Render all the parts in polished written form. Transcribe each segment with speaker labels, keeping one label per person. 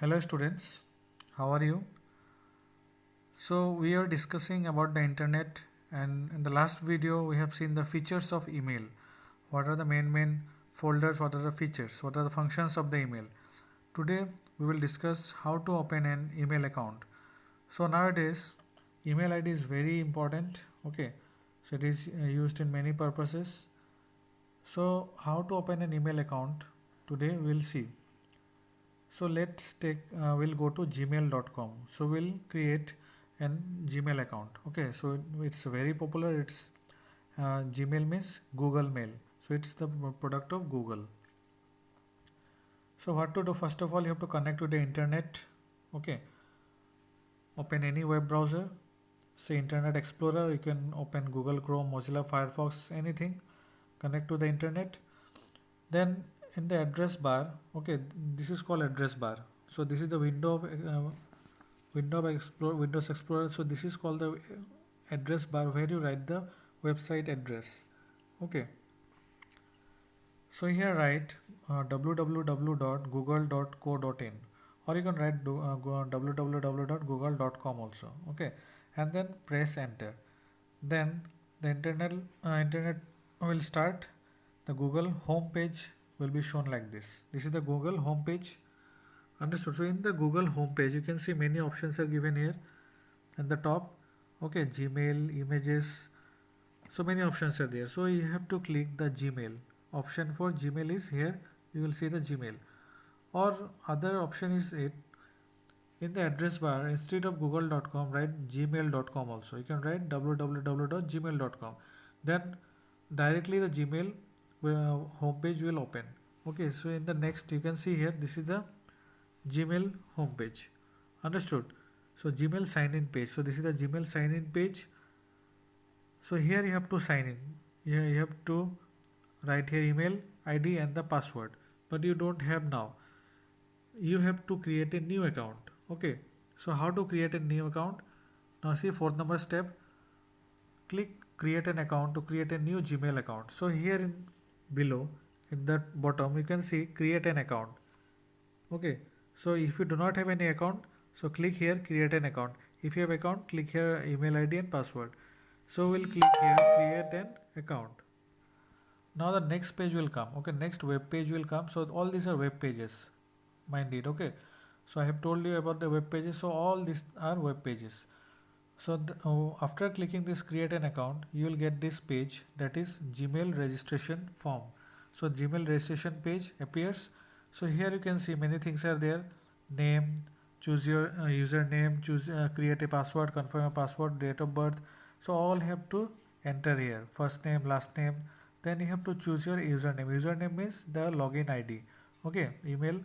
Speaker 1: Hello students, how are you? So we are discussing about the internet, and in the last video we have seen the features of email. What are the main folders, what are the features, what are the functions of the email. Today we will discuss how to open an email account. So nowadays email ID is very important, okay? So it is used in many purposes. So how to open an email account today we'll see. So let's take we'll go to gmail.com. So we'll create an Gmail account. Okay, so it's very popular. It's Gmail means Google Mail. So it's the product of Google. So what to do? First of all, you have to connect to the internet. Okay, open any web browser. Say Internet Explorer. You can open Google Chrome, Mozilla Firefox, anything. Connect to the internet. Then in the address bar, okay, this is called address bar. So this is the Windows Explorer. So this is called the address bar where you write the website address. Okay. So here write www.google.co.in, or you can write www.google.com also. Okay, and then press enter. Then the internet will start. The Google home page will be shown like this. This is the Google home page. Understood? So in the Google home page, you can see many options are given here. At the top, okay, Gmail, images, so many options are there. So you have to click the Gmail option. For Gmail is here, you will see the Gmail, or other option is it in the address bar. Instead of google.com, write gmail.com also. You can write www.gmail.com. Then directly the Gmail homepage will open. Okay, so in the next you can see here, this is the Gmail homepage. Understood? So Gmail sign in page. So this is the Gmail sign in page. So here you have to sign in. Here you have to write here email ID and the password. But you don't have now. You have to create a new account. Okay. So how to create a new account? Now see fourth number step. Click create an account to create a new Gmail account. So here in below in the bottom you can see create an account. Okay. So if you do not have any account, so click here create an account. If you have account, click here email ID and password. So we'll click here create an account. Now the next page will come. Okay, next web page will come. So all these are web pages. Mind it. Okay. So I have told you about the web pages. So all these are web pages. So after clicking this create an account, you will get this page, that is Gmail registration form. So Gmail registration page appears. So here you can see many things are there. Name, choose your username, choose create a password, confirm a password, date of birth. So all have to enter here. First name, last name. Then you have to choose your username. Username means the login ID. Okay, email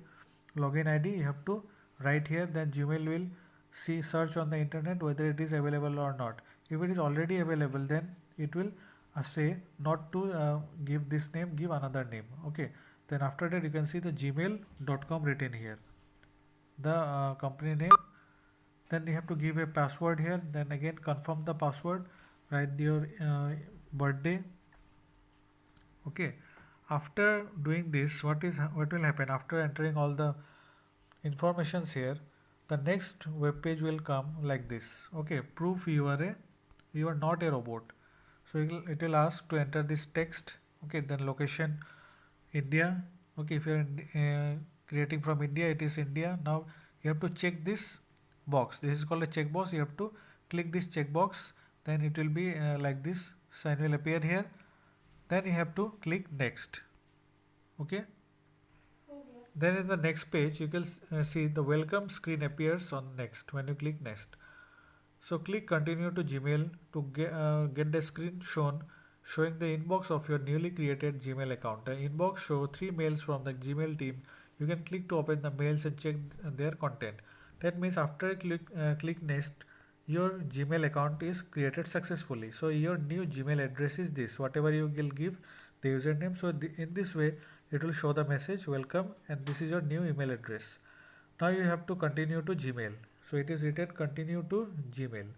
Speaker 1: login ID you have to write here. Then Gmail will see search on the internet whether it is available or not. If it is already available, then it will say not to give this name, give another name. Okay, then after that you can see the gmail.com written here, the company name. Then you have to give a password here. Then again confirm the password, write your birthday. Okay, after doing this, what will happen after entering all the informations here? The next web page will come like this. Okay, proof you are not a robot. So it will ask to enter this text. Okay, then location India. Okay, if you are creating from India, it is India. Now you have to check this box. This is called a checkbox. You have to click this checkbox. Then it will be like this. Sign will appear here. Then you have to click next. Okay. Then in the next page you can see the welcome screen appears on next when you click next. So click continue to Gmail to get the screen showing the inbox of your newly created Gmail account. The inbox show 3 mails from the Gmail team. You can click to open the mails and check their content. That means after click next, your Gmail account is created successfully. So your new Gmail address is this, whatever you will give the username. So in this way it will show the message welcome, and this is your new email address. Now you have to continue to Gmail. So it is written continue to Gmail.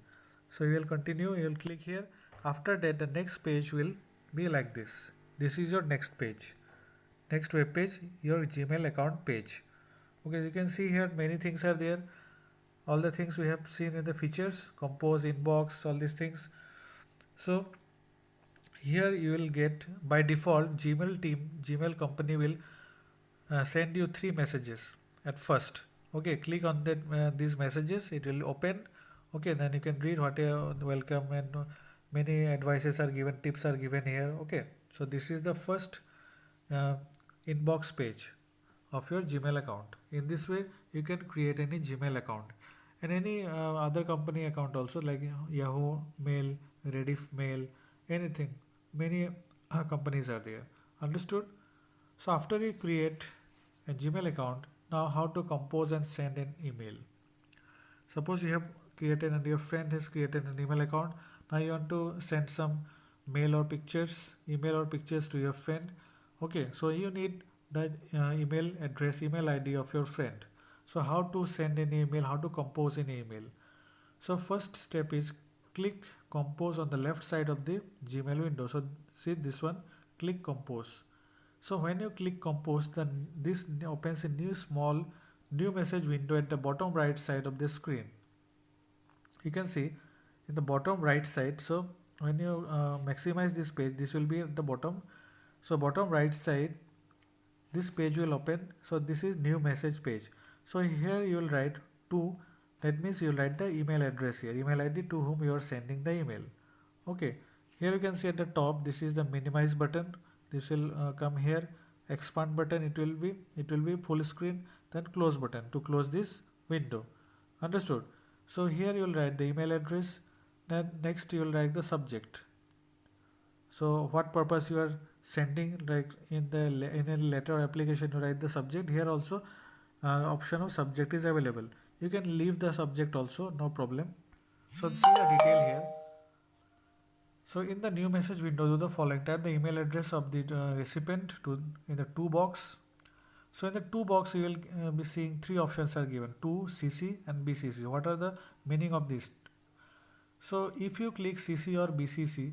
Speaker 1: So you will continue, you will click here. After that the next page will be like this. This is your next page. Next web page, your Gmail account page. Okay, you can see here many things are there. All the things we have seen in the features, compose, inbox, all these things. So here you will get, by default, Gmail company will send you three messages at first. Okay, click on that these messages, it will open. Okay, then you can read what welcome and many advices are given, tips are given here. Okay, so this is the first uh, inbox page of your Gmail account. In this way, you can create any Gmail account and any other company account also, like Yahoo Mail, Rediff Mail, anything. Many companies are there. Understood? So after you create a Gmail account, now how to compose and send an email. Suppose you have created and your friend has created an email account. Now you want to send some email or pictures to your friend. Okay, so you need the email address, email ID of your friend. So how to send an email, how to compose an email. So first step is click compose on the left side of the Gmail window. So see this one, click compose. So when you click compose, then this opens a new message window at the bottom right side of the screen. You can see in the bottom right side. So when you maximize this page, this will be at the bottom. So bottom right side, this page will open. So this is new message page. So here you will write to, that means you will write the email address here, email ID to whom you are sending the email. Okay, here you can see at the top, this is the minimize button. This will come here. Expand button, it will be full screen. Then close button to close this window. Understood? So here you will write the email address. Then next you will write the subject. So what purpose you are sending, like in a letter or application, you write the subject. Here also option of subject is available. You can leave the subject also, no problem. So see the detail here. So in the new message window, do the following: type the email address of the recipient in the to box. So in the to box, you will be seeing three options are given: to, CC and BCC. What are the meaning of this? So if you click CC or BCC,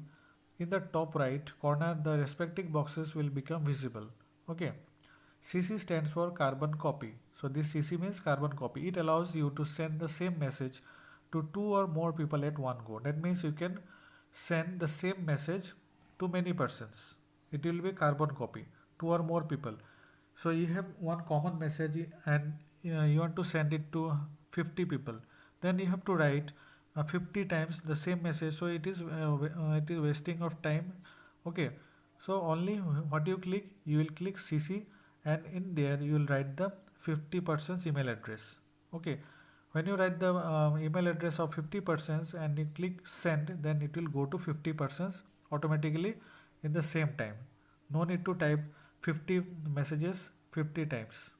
Speaker 1: in the top right corner, the respective boxes will become visible. Okay. CC stands for carbon copy. So this CC means carbon copy. It allows you to send the same message to two or more people at one go. That means you can send the same message to many persons. It will be carbon copy, two or more people. So you have one common message and you want to send it to 50 people. Then you have to write 50 times the same message. So it is wasting of time. Okay. So only what you click, you will click CC and in there you will write the 50 persons email address. Okay. When you write the email address of 50 persons and you click send, then it will go to 50 persons automatically in the same time. No need to type 50 messages 50 times.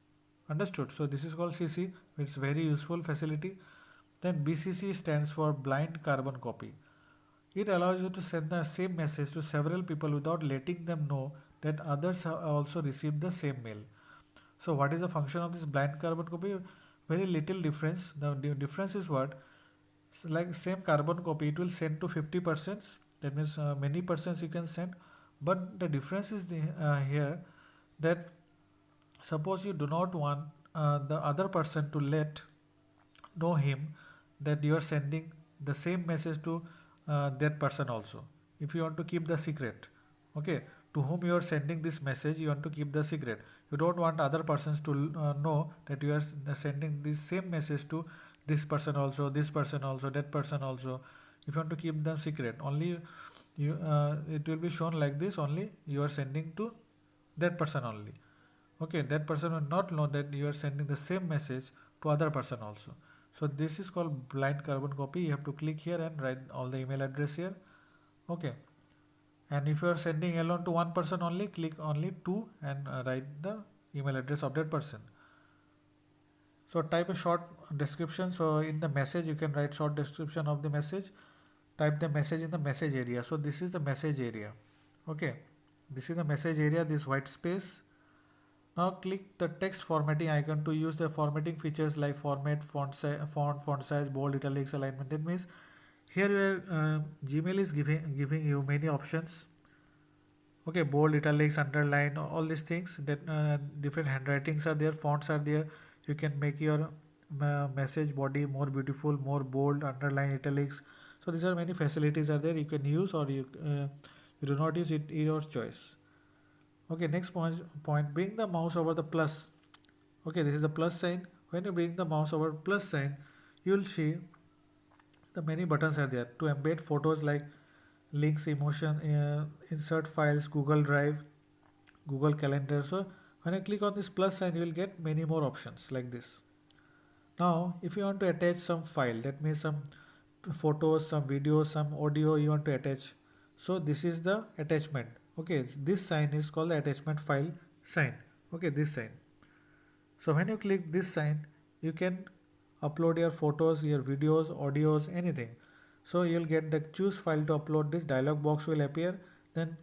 Speaker 1: Understood? So this is called CC. It's very useful facility. Then BCC stands for blind carbon copy. It allows you to send the same message to several people without letting them know that others have also received the same mail. So what is the function of this blind carbon copy? Very little difference. The difference is what? Like same carbon copy, it will send to 50 persons. That means many persons you can send. But the difference is here that suppose you do not want the other person to let know him that you are sending the same message to that person also. If you want to keep the secret, okay, to whom you are sending this message, you want to keep the secret. You don't want other persons to know that you are sending this same message to this person also, that person also. If you want to keep them secret, only you it will be shown like this. Only you are sending to that person only. Okay, that person will not know that you are sending the same message to other person also. So this is called blind carbon copy. You have to click here and write all the email address here. Okay. And if you are sending alone to one person only, click only to and write the email address of that person. So type a short description. So in the message, you can write short description of the message. Type the message in the message area. So this is the message area. Okay. This is the message area, this white space. Now click the text formatting icon to use the formatting features like format, font size, bold, italics, alignment. That means here Gmail is giving you many options. Okay, bold, italics, underline, all these things. That different handwritings are there, fonts are there. You can make your message body more beautiful, more bold, underline, italics. So these are many facilities are there you can use, or you do not use it, your choice. Okay, next point, bring the mouse over the plus. Okay, this is the plus sign. When you bring the mouse over plus sign, you will see the many buttons are there to embed photos like links, emotion, insert files, Google Drive, Google Calendar. So when I click on this plus sign, you will get many more options like this. Now, if you want to attach some file, that means some photos, some videos, some audio you want to attach. So this is the attachment. Okay, this sign is called the attachment file sign. Okay, this sign. So when you click this sign, you can upload your photos, your videos, audios, anything. So you'll get the choose file to upload. This dialog box will appear. Then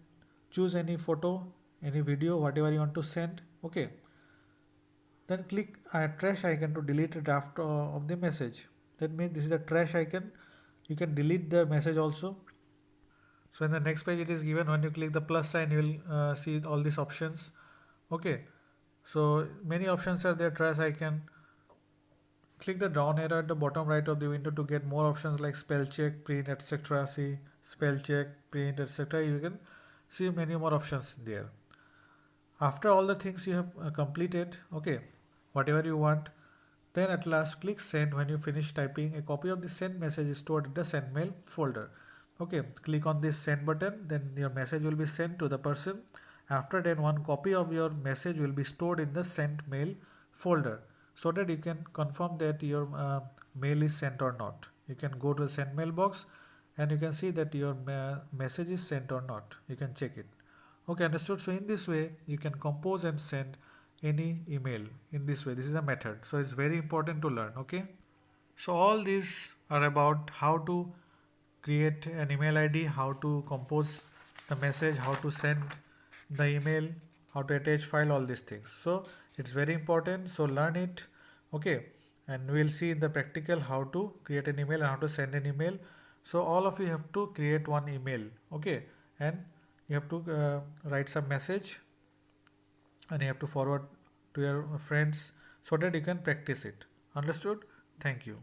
Speaker 1: choose any photo, any video, whatever you want to send. Okay. Then click trash icon to delete a draft of the message. That means this is the trash icon. You can delete the message also. So in the next page it is given, when you click the plus sign, you will see all these options. Okay. So many options are there. Trash icon. Click the down arrow at the bottom right of the window to get more options like spell check, print, etc. See spell check, print, etc. You can see many more options there. After all the things you have completed, okay, whatever you want, then at last click send. When you finish typing, a copy of the send message is stored in the send mail folder. Okay, click on this send button, then your message will be sent to the person. After that, one copy of your message will be stored in the sent mail folder, so that you can confirm that your mail is sent or not. You can go to the send mail box and you can see that your message is sent or not. You can check it. Okay, understood. So in this way you can compose and send any email in this way. This is a method, so it's very important to learn. Okay, so all these are about how to create an email ID, how to compose the message, how to send the email, how to attach file, all these things. So it's very important, so learn it. Okay, and we'll see in the practical how to create an email and how to send an email. So all of you have to create one email. Okay, and you have to write some message and you have to forward to your friends so that you can practice it. Understood? Thank you.